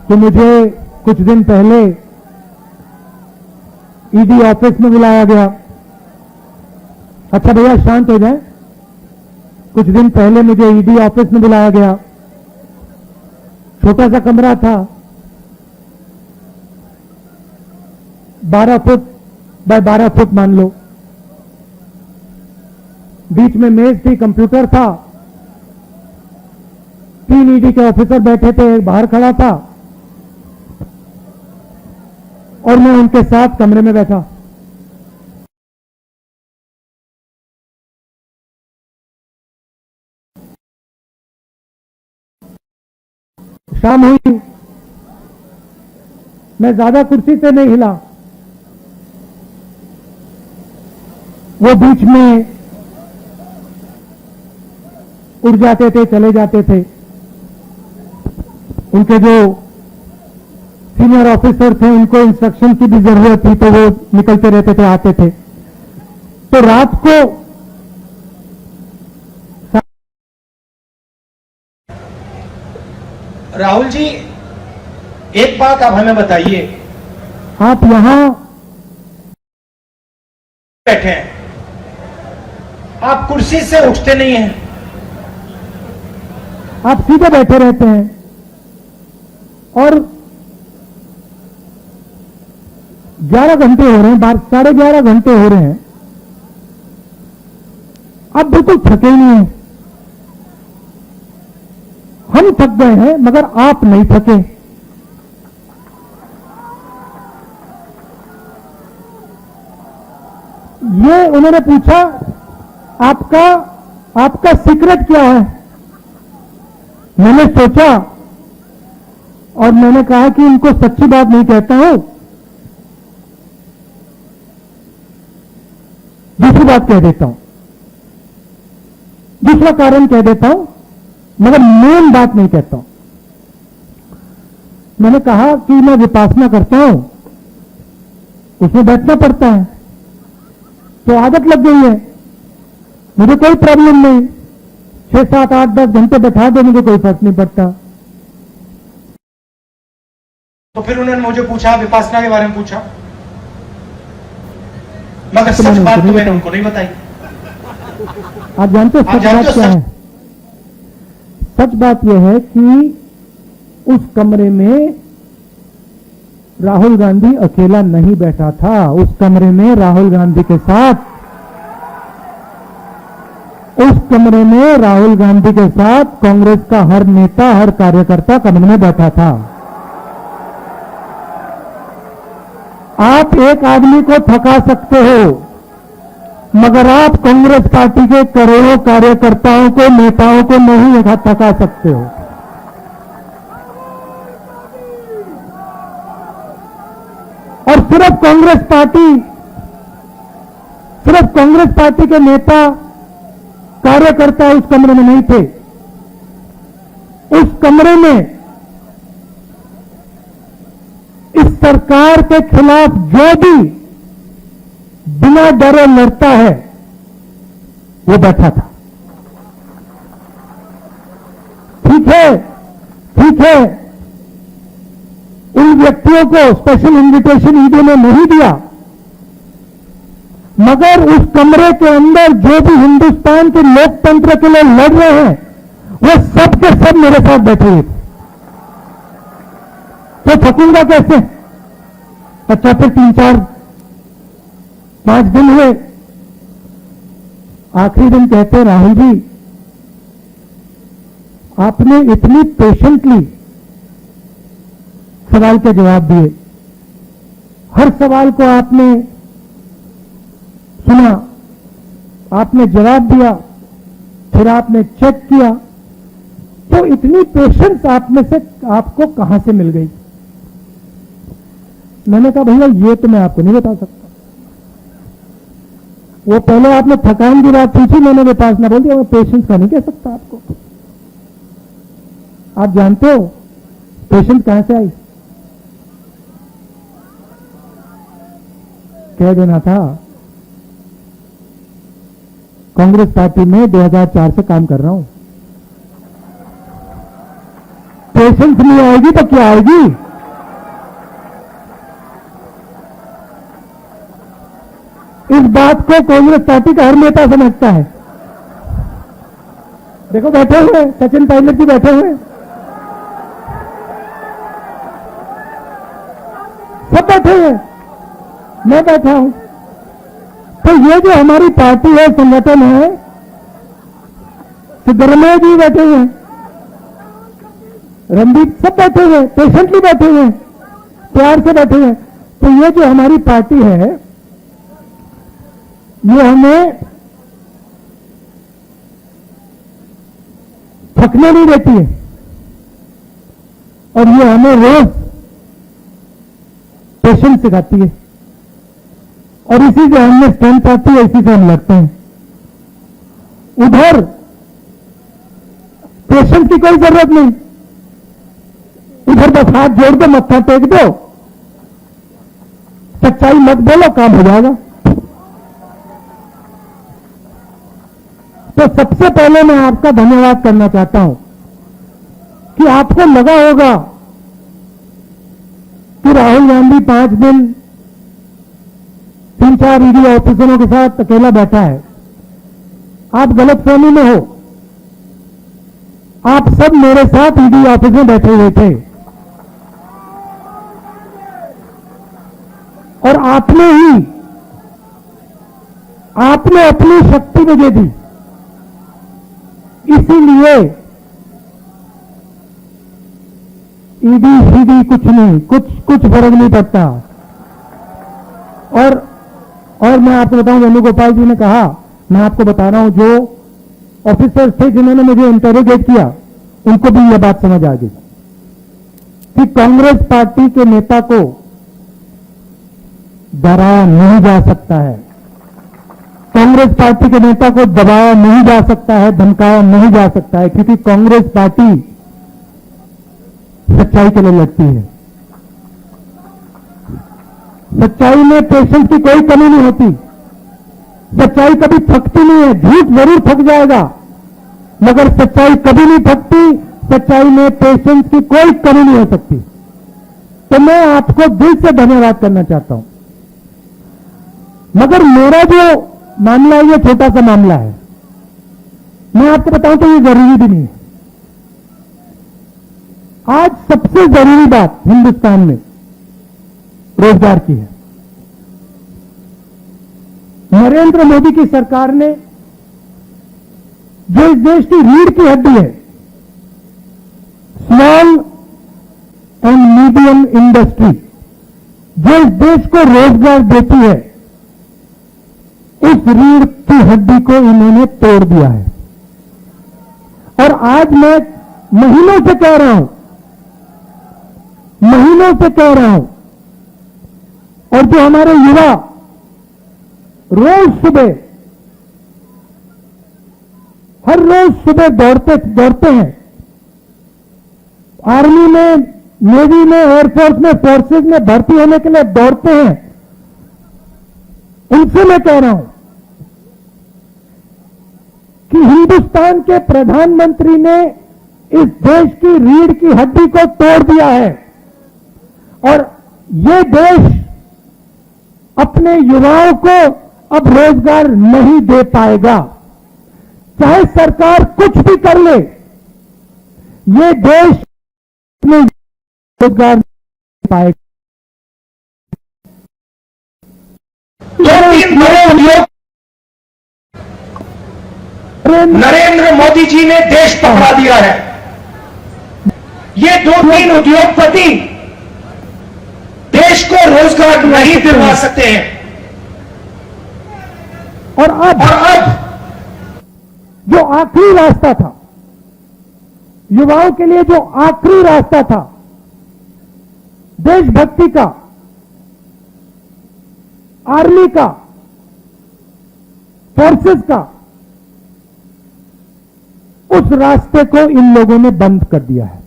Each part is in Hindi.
कि मुझे कुछ दिन पहले ईडी ऑफिस में बुलाया गया। अच्छा भैया शांत हो जाए। कुछ दिन पहले मुझे ईडी ऑफिस में बुलाया गया। छोटा सा कमरा था, 12 फुट बाय 12 फुट मान लो। बीच में मेज थी, कंप्यूटर था, 3 ईडी के ऑफिसर बैठे थे, एक बाहर खड़ा था और मैं उनके साथ कमरे में बैठा। शाम हुई, मैं ज्यादा कुर्सी से नहीं हिला। वो बीच में उड़ जाते थे, चले जाते थे। उनके जो सीनियर ऑफिसर थे उनको इंस्ट्रक्शन की भी जरूरत थी, तो वो निकलते रहते थे, आते थे। तो रात को राहुल जी, एक बात आप हमें बताइए, आप यहां बैठे हैं, आप कुर्सी से उठते नहीं हैं, आप सीधे बैठे रहते हैं और 11 घंटे हो रहे हैं, 11:30 घंटे हो रहे हैं, आप बिल्कुल थके ही नहीं हैं। हम थक गए हैं मगर आप नहीं थके। ये उन्होंने पूछा, आपका सीक्रेट क्या है? मैंने सोचा और मैंने कहा कि इनको सच्ची बात नहीं कहता हूं, दूसरी बात कह देता हूं, दूसरा कारण कह देता हूं, मगर मेन बात नहीं कहता हूं। मैंने कहा कि मैं विपासना करता हूं, उसमें बैठना पड़ता है, तो आदत लग गई है, मुझे कोई प्रॉब्लम नहीं, 6, 7, 8, 10 घंटे बैठा दो, मुझे कोई फर्क नहीं पड़ता। तो फिर उन्होंने मुझे पूछा, विपासना के बारे में पूछा, मगर सच बात तो मैंने उनको नहीं बताई। आप जानते हो सच बात क्या है? सच बात यह है कि उस कमरे में राहुल गांधी अकेला नहीं बैठा था। उस कमरे में राहुल गांधी के साथ, उस कमरे में राहुल गांधी के साथ कांग्रेस का हर नेता, हर कार्यकर्ता कमरे में बैठा था। आप एक आदमी को थका सकते हो, मगर आप कांग्रेस पार्टी के करोड़ों कार्यकर्ताओं को, नेताओं को नहीं थका सकते हो। और सिर्फ कांग्रेस पार्टी के नेता, कार्यकर्ता उस कमरे में नहीं थे। उस कमरे में इस सरकार के खिलाफ जो भी बिना डरे लड़ता है वो बैठा था। ठीक है, उन व्यक्तियों को स्पेशल इन्विटेशन ईडी ने नहीं दिया, मगर उस कमरे के अंदर जो भी हिंदुस्तान के लोकतंत्र के लिए लड़ रहे हैं वो सब के सब मेरे साथ बैठे हुए थे। तो थकूंगा कैसे? अच्छा, फिर 3, 4, 5 दिन हुए, आखिरी दिन कहते, राहुल जी आपने इतनी पेशेंटली सवाल के जवाब दिए, हर सवाल को आपने सुना, आपने जवाब दिया, फिर आपने चेक किया, तो इतनी पेशेंस आप में से आपको कहां से मिल गई? मैंने कहा भैया ये तो मैं आपको नहीं बता सकता। वो पहले आपने थकान की बात पूछी, मैंने विपासना बोल दिया, मैं पेशेंस का नहीं कह सकता आपको। आप जानते हो पेशेंस कहां से आई? कह देना था, कांग्रेस पार्टी में 2004 से काम कर रहा हूं। पेशेंस नहीं आएगी तो क्या आएगी? इस बात को कांग्रेस पार्टी का हर नेता समझता है। देखो बैठे हुए सचिन पायलट जी बैठे हुए, सब बैठे हुए, मैं बैठा हूं। तो ये जो हमारी पार्टी है, संगठन है, सिद्धरमैया जी बैठे हुए, रणदीप सब बैठे हुए, पेशेंटली बैठे हुए, प्यार से बैठे हुए। तो ये जो हमारी पार्टी है, ये हमें थकने नहीं देती है और ये हमें रोज पेशेंस सिखाती है और इसी से हमने स्ट्रेंथ आती है, इसी से हम लड़ते हैं। उधर पेशेंस की कोई जरूरत नहीं, उधर बस हाथ जोड़ दो, मत्था टेक दो, सच्चाई मत बोलो, काम हो जाएगा। तो सबसे पहले मैं आपका धन्यवाद करना चाहता हूं कि आपको लगा होगा कि राहुल गांधी 5 दिन 3-4 ईडी ऑफिसरों के साथ अकेला बैठा है। आप गलतफहमी में हो, आप सब मेरे साथ ईडी ऑफिस में बैठे हुए थे और आपने अपनी शक्ति मुझे दी, इसीलिए ईडी सीडी कुछ नहीं, कुछ फर्क नहीं पड़ता। और मैं आपको बताऊं, वेणुगोपाल जी ने कहा, मैं आपको बता रहा हूं, जो ऑफिसर्स थे जिन्होंने मुझे इंटरोगेट किया, उनको भी यह बात समझ आ गई कि कांग्रेस पार्टी के नेता को डराया नहीं जा सकता है, कांग्रेस पार्टी के नेता को दबाया नहीं जा सकता है, धमकाया नहीं जा सकता है, क्योंकि कांग्रेस पार्टी सच्चाई के लिए लड़ती है। सच्चाई में पेशेंस की कोई कमी नहीं होती, सच्चाई कभी थकती नहीं है। झूठ जरूर थक जाएगा, मगर सच्चाई कभी नहीं थकती, सच्चाई में पेशेंस की कोई कमी नहीं हो सकती। तो मैं आपको दिल से धन्यवाद करना चाहता हूं। मगर मेरा जो मामला है, ये छोटा सा मामला है, मैं आपको बताऊं तो ये जरूरी भी नहीं है। आज सबसे जरूरी बात हिंदुस्तान में रोजगार की है। नरेंद्र मोदी की सरकार ने जो इस देश की रीढ़ की हड्डी है, स्मॉल एंड मीडियम इंडस्ट्री, जो इस देश को रोजगार देती है, उस रीढ़ की हड्डी को इन्होंने तोड़ दिया है। और आज मैं महीनों से कह रहा हूं, और जो हमारे युवा हर रोज सुबह दौड़ते हैं, आर्मी में, नेवी में, एयरफोर्स में, फोर्सेज में भर्ती होने के लिए दौड़ते हैं, उनसे मैं कह रहा हूं कि हिंदुस्तान के प्रधानमंत्री ने इस देश की रीढ़ की हड्डी को तोड़ दिया है और ये देश अपने युवाओं को अब रोजगार नहीं दे पाएगा। चाहे सरकार कुछ भी कर ले, ये देश में रोजगार नहीं दे पाएगा। नरेंद्र मोदी जी ने देश पकड़ा दिया है। ये 2-3 उद्योगपति देश को रोजगार नहीं दिलवा सकते हैं। और अब जो आखिरी रास्ता था, युवाओं के लिए जो आखिरी रास्ता था देशभक्ति का, आर्मी का, फोर्सेस का, उस रास्ते को इन लोगों ने बंद कर दिया है।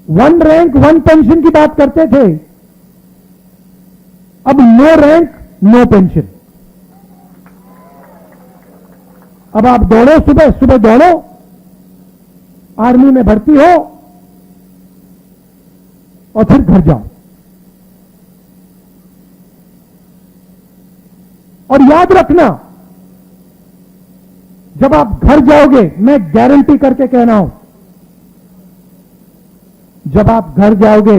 वन रैंक वन पेंशन की बात करते थे, अब नो रैंक नो पेंशन। अब आप दौड़ो, सुबह सुबह दौड़ो, आर्मी में भर्ती हो और फिर घर जाओ। और याद रखना, जब आप घर जाओगे, मैं गारंटी करके कह रहा हूं, जब आप घर जाओगे,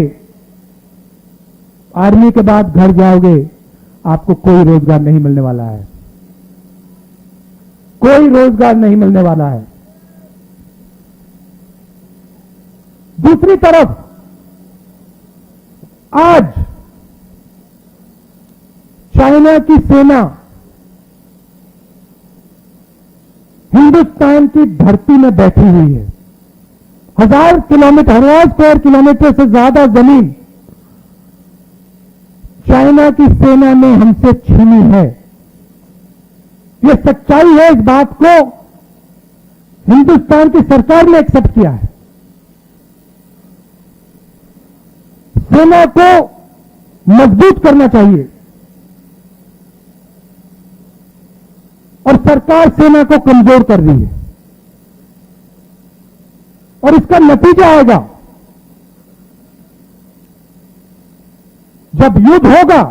आर्मी के बाद घर जाओगे, आपको कोई रोजगार नहीं मिलने वाला है, कोई रोजगार नहीं मिलने वाला है। दूसरी तरफ आज चाइना की सेना हिंदुस्तान की धरती में बैठी हुई है। 1000 स्क्वायर किलोमीटर से ज्यादा जमीन चाइना की सेना ने हमसे छीनी है। यह सच्चाई है, इस बात को हिंदुस्तान की सरकार ने एक्सेप्ट किया है। सेना को मजबूत करना चाहिए और सरकार सेना को कमजोर कर रही है, और इसका नतीजा आएगा, जब युद्ध होगा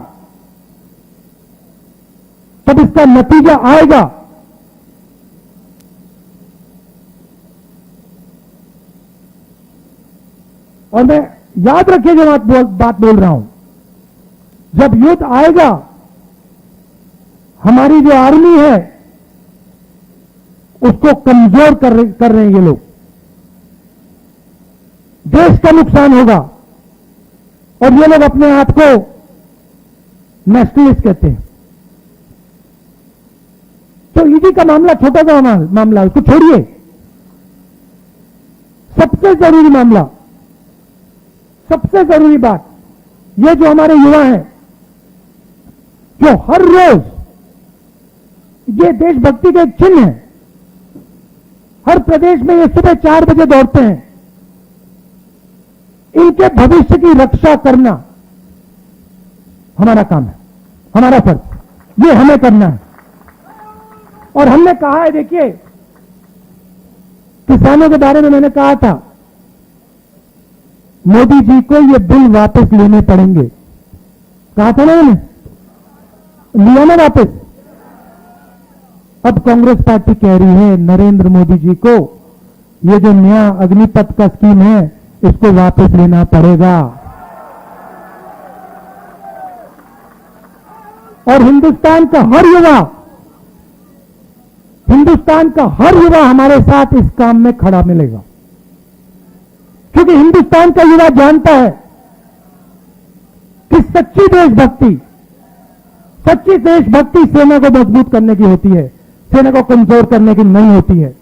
तब इसका नतीजा आएगा। और मैं याद रखिए जो बात बोल रहा हूं, जब युद्ध आएगा, हमारी जो आर्मी है उसको कमजोर कर रहे हैं ये लोग, देश का नुकसान होगा। और ये लोग अपने आप को नेशनलिस्ट कहते हैं। तो ईडी का मामला छोटा सा मामला, उसको छोड़िए। सबसे जरूरी मामला, सबसे जरूरी बात, ये जो हमारे युवा हैं, जो हर रोज, ये देशभक्ति का एक चिन्ह है, हर प्रदेश में ये सुबह 4 बजे दौड़ते हैं, इनके भविष्य की रक्षा करना हमारा काम है, हमारा फर्ज, ये हमें करना है। और हमने कहा है, देखिए, किसानों के बारे में मैंने कहा था, मोदी जी को ये बिल वापस लेने पड़ेंगे, कहा था ना मैंने, लिया ना वापस। अब कांग्रेस पार्टी कह रही है नरेंद्र मोदी जी को ये जो नया अग्निपथ का स्कीम है इसको वापस लेना पड़ेगा। और हिंदुस्तान का हर युवा हमारे साथ इस काम में खड़ा मिलेगा, क्योंकि हिंदुस्तान का युवा जानता है कि सच्ची देशभक्ति सेना को मजबूत करने की होती है, सेना को कमजोर करने की नहीं होती है।